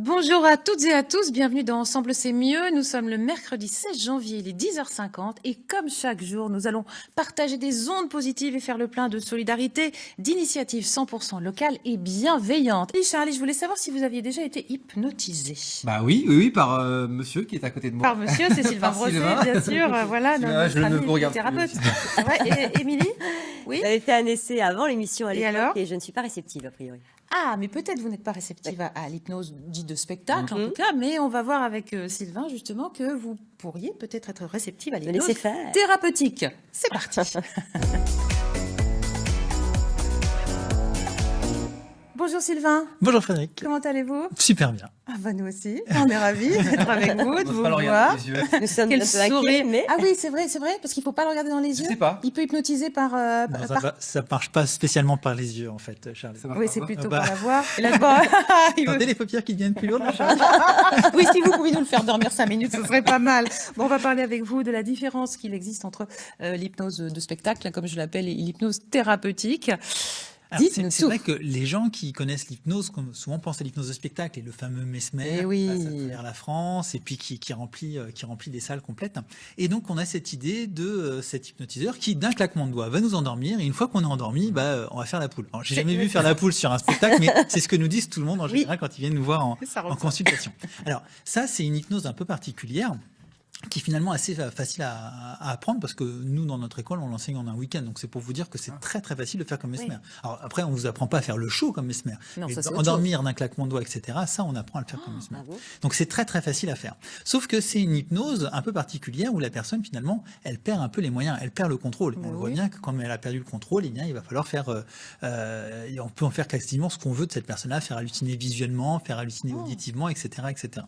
Bonjour à toutes et à tous, bienvenue dans Ensemble c'est mieux. Nous sommes le mercredi 16 janvier, il est 10h50 et comme chaque jour, nous allons partager des ondes positives et faire le plein de solidarité, d'initiatives 100% locales et bienveillantes. Et Charlie, je voulais savoir si vous aviez déjà été hypnotisé. Bah oui, par monsieur qui est à côté de moi. Par monsieur, c'est Sylvain Brosset, bien sûr, voilà, Je ne vous regarde thérapeute. plus. Ouais, et Émilie? Oui. J'avais fait un essai avant l'émission à Et l'époque alors et je ne suis pas réceptive a priori. Ah, mais peut-être vous n'êtes pas réceptive à l'hypnose dite de spectacle, en tout cas, mais on va voir avec Sylvain, justement, que vous pourriez peut-être être réceptive à Me l'hypnose laissez faire. thérapeutique. C'est parti. Bonjour Sylvain, Bonjour Frédéric. comment allez-vous? Super bien. Ah bah nous aussi, on est ravis d'être avec vous, de On vous va le regarder voir. dans les yeux. Nous sommes Quel un peu inquiets, sourire. mais Ah oui, c'est vrai, parce qu'il faut pas le regarder dans les Je yeux. sais pas. Il peut hypnotiser par... Non, ça marche pas spécialement par les yeux en fait, Charlie. Ça marche Oui, pas, c'est quoi. plutôt Bah. par la voix. Et là, bon, il veut- Attendez les paupières qui deviennent plus lourdes, Charlie. Oui, si vous pouviez nous le faire dormir 5 minutes, ce serait pas mal. Bon, on va parler avec vous de la différence qu'il existe entre l'hypnose de spectacle, comme je l'appelle, et l'hypnose thérapeutique. Alors, Dites-nous c'est tout. vrai que les gens qui connaissent l'hypnose, comme souvent pensent à l'hypnose de spectacle et le fameux Mesmer Eh oui. passe à travers la France et puis qui remplit des salles complètes. Et donc on a cette idée de cet hypnotiseur qui d'un claquement de doigts va nous endormir et une fois qu'on est endormi, on va faire la poule. Alors, j'ai jamais vu faire la poule sur un spectacle, mais c'est ce que nous disent tout le monde en Oui. général quand ils viennent nous voir Ça en ressort. consultation. Alors ça c'est une hypnose un peu particulière, qui est finalement assez facile à apprendre parce que nous, dans notre école, on l'enseigne en un week-end. Donc, c'est pour vous dire que c'est très, très facile de faire comme Mesmer. Alors, après, on vous apprend pas à faire le show comme Mesmer. Non, Mais ça, c'est autre endormir d'un claquement de doigts, etc., ça, on apprend à le faire comme Mesmer. Donc, c'est très, très facile à faire. Sauf que c'est une hypnose un peu particulière où la personne, finalement, elle perd un peu les moyens, elle perd le contrôle. On voit bien que quand elle a perdu le contrôle, eh bien, il va falloir faire, on peut en faire quasiment ce qu'on veut de cette personne-là, faire halluciner visuellement, faire halluciner auditivement, etc., etc.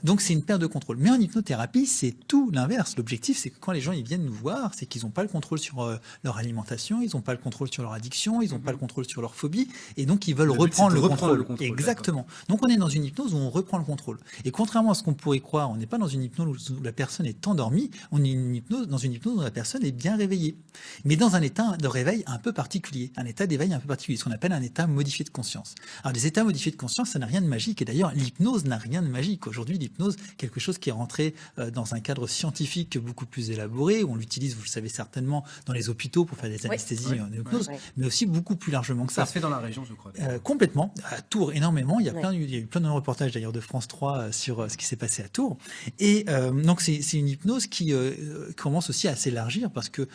Donc, c'est une perte de contrôle. Mais en hypnothérapie, c'est tout l'inverse. L'objectif, c'est que quand les gens ils viennent nous voir, c'est qu'ils n'ont pas le contrôle sur leur alimentation, ils n'ont pas le contrôle sur leur addiction, ils n'ont pas le contrôle sur leur phobie, et donc ils veulent Le but, reprendre c'est de le reprendre contrôle. le contrôle, Exactement. Donc on est dans une hypnose où on reprend le contrôle. Et contrairement à ce qu'on pourrait croire, on n'est pas dans une hypnose où la personne est endormie, on est dans une hypnose où la personne est bien réveillée. Mais dans un état de réveil un peu particulier, un état d'éveil un peu particulier, ce qu'on appelle un état modifié de conscience. Alors les états modifiés de conscience, ça n'a rien de magique, et d'ailleurs l'hypnose n'a rien de magique. Aujourd'hui, l'hypnose, quelque chose qui est rentré dans un cadre scientifique beaucoup plus élaboré, où on l'utilise, vous le savez certainement, dans les hôpitaux pour faire des anesthésies en hypnose, mais aussi beaucoup plus largement que Ça ça. se fait dans la région, je crois. Complètement, à Tours énormément. Il y a eu plein de reportages d'ailleurs de France 3 sur ce qui s'est passé à Tours. Et donc c'est une hypnose qui commence aussi à s'élargir parce que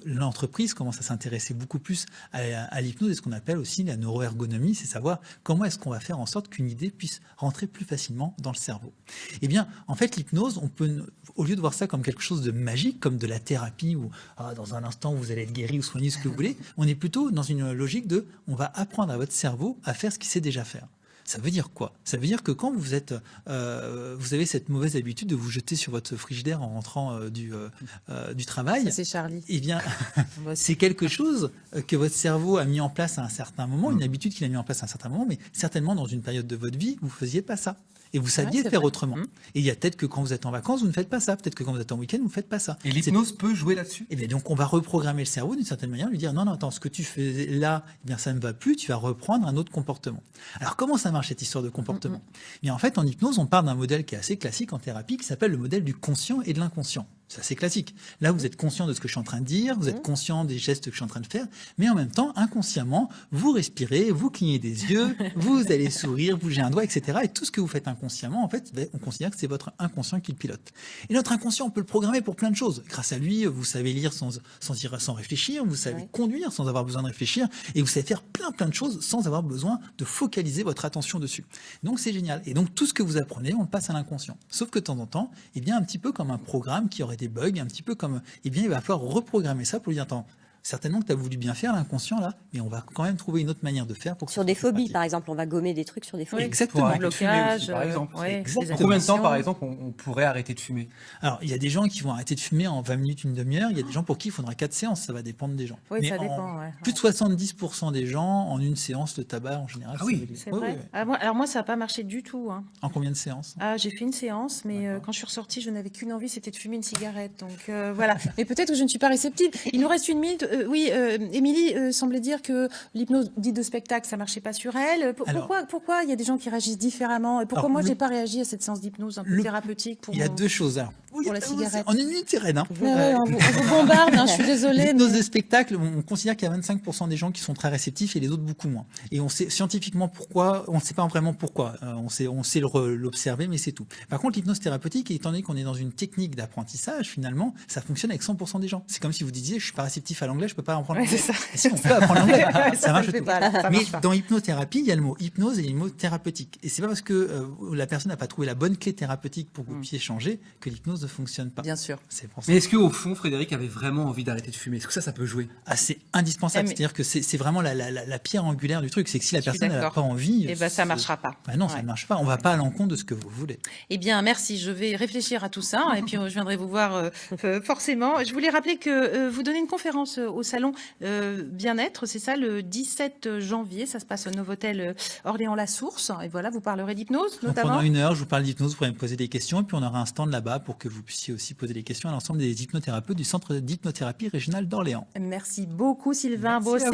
l'entreprise commence à s'intéresser beaucoup plus à l'hypnose et ce qu'on appelle aussi la neuroergonomie, c'est savoir comment est-ce qu'on va faire en sorte qu'une idée puisse rentrer plus facilement dans le cerveau. Eh bien, en fait, l'hypnose, on peut, au lieu de voir ça comme quelque chose de magique, comme de la thérapie où dans un instant vous allez être guéri ou soigner ce que vous voulez, on est plutôt dans une logique de on va apprendre à votre cerveau à faire ce qu'il sait déjà faire. Ça veut dire quoi? Ça veut dire que quand vous avez cette mauvaise habitude de vous jeter sur votre frigidaire en rentrant du travail, Ça, c'est Charlie. eh bien, c'est quelque chose que votre cerveau a mis en place à un certain moment, une habitude qu'il a mis en place à un certain moment, mais certainement dans une période de votre vie, vous ne faisiez pas ça. Et vous saviez c'est faire vrai. autrement. Et il y a peut-être que quand vous êtes en vacances, vous ne faites pas ça. Peut-être que quand vous êtes en week-end, vous ne faites pas ça. Et l'hypnose peut jouer là-dessus. Et bien donc on va reprogrammer le cerveau d'une certaine manière, lui dire non, attends, ce que tu fais là, eh bien ça ne va plus, tu vas reprendre un autre comportement. Alors comment ça marche cette histoire de comportement? Bien en fait en hypnose, on part d'un modèle qui est assez classique en thérapie, qui s'appelle le modèle du conscient et de l'inconscient. C'est assez classique. Là, vous êtes conscient de ce que je suis en train de dire, vous êtes conscient des gestes que je suis en train de faire, mais en même temps, inconsciemment, vous respirez, vous clignez des yeux, vous allez sourire, bougez un doigt, etc. Et tout ce que vous faites inconsciemment, en fait, on considère que c'est votre inconscient qui le pilote. Et notre inconscient, on peut le programmer pour plein de choses. Grâce à lui, vous savez lire sans réfléchir, vous savez conduire sans avoir besoin de réfléchir, et vous savez faire plein de choses sans avoir besoin de focaliser votre attention dessus. Donc c'est génial. Et donc tout ce que vous apprenez, on le passe à l'inconscient. Sauf que de temps en temps, eh bien un petit peu comme un programme qui aurait des bugs, un petit peu comme, eh bien, il va falloir reprogrammer ça pour lui dire, attends, certainement que tu as voulu bien faire l'inconscient là, mais on va quand même trouver une autre manière de faire pour que Sur ça des soit phobies, pratique. par exemple, on va gommer des trucs sur des phobies. Exactement. Pour arrêter de fumer blocage, aussi, par exemple. Exactement. Combien de temps, addictions. par exemple, on pourrait arrêter de fumer? Alors, il y a des gens qui vont arrêter de fumer en 20 minutes, une demi-heure. Il y a des gens pour qui il faudra 4 séances. Ça va dépendre des gens. Oui, Mais ça dépend, plus de 70% des gens, en une séance, le tabac, en général, Ah oui. réglé. C'est Ouais, vrai. ouais, ouais. Alors moi, ça n'a pas marché du tout. Hein. En combien de séances? Ah, j'ai fait une séance, mais quand je suis ressortie, je n'avais qu'une envie, c'était de fumer une cigarette. Donc voilà. Mais peut-être que je ne suis pas réceptive. Il nous reste une minute. oui, Émilie semblait dire que l'hypnose dite de spectacle, ça marchait pas sur elle. Pourquoi il y a des gens qui réagissent différemment? Et pourquoi moi, j'ai pas réagi à cette séance d'hypnose un peu thérapeutique pour Il y a deux choses. Alors, pour la cigarette. En une minute, c'est raide. Hein. On vous bombarde, je suis désolée. L'hypnose de spectacle, on considère qu'il y a 25% des gens qui sont très réceptifs et les autres beaucoup moins. Et on sait scientifiquement pourquoi, on ne sait pas vraiment pourquoi. On sait l'observer, mais c'est tout. Par contre, l'hypnose thérapeutique, étant donné qu'on est dans une technique d'apprentissage, finalement, ça fonctionne avec 100% des gens. C'est comme si vous disiez, je suis pas réceptif à l'anglais, je peux pas apprendre l'anglais. Ouais, si on peut apprendre l'anglais, ça marche tout. Mais pas. dans hypnothérapie, il y a le mot hypnose et le mot thérapeutique. Et c'est pas parce que la personne n'a pas trouvé la bonne clé thérapeutique pour que vous puissiez changer que l'hypnose ne fonctionne pas. Bien sûr. C'est pour ça. Mais est-ce qu'au fond, Frédéric avait vraiment envie d'arrêter de fumer? Est-ce que ça peut jouer? Ah, c'est indispensable. Mais... C'est-à-dire que c'est vraiment la pierre angulaire du truc. C'est que si la personne n'a pas envie... Eh ben, ça marchera pas. Bah non, ça ne marche pas. On va pas à l'encontre de ce que vous voulez. Eh bien, merci. Je vais réfléchir à tout ça et puis je viendrai vous voir forcément. Je voulais rappeler que vous donnez une conférence au salon Bien-être, c'est ça, le 17 janvier. Ça se passe au Novotel Orléans-la-Source. Et voilà, vous parlerez d'hypnose, notamment. Pendant 1 heure, je vous parle d'hypnose, vous pourrez me poser des questions. Et puis, on aura un stand là-bas pour que vous puissiez aussi poser des questions à l'ensemble des hypnothérapeutes du Centre d'hypnothérapie régional d'Orléans. Merci beaucoup, Sylvain. Merci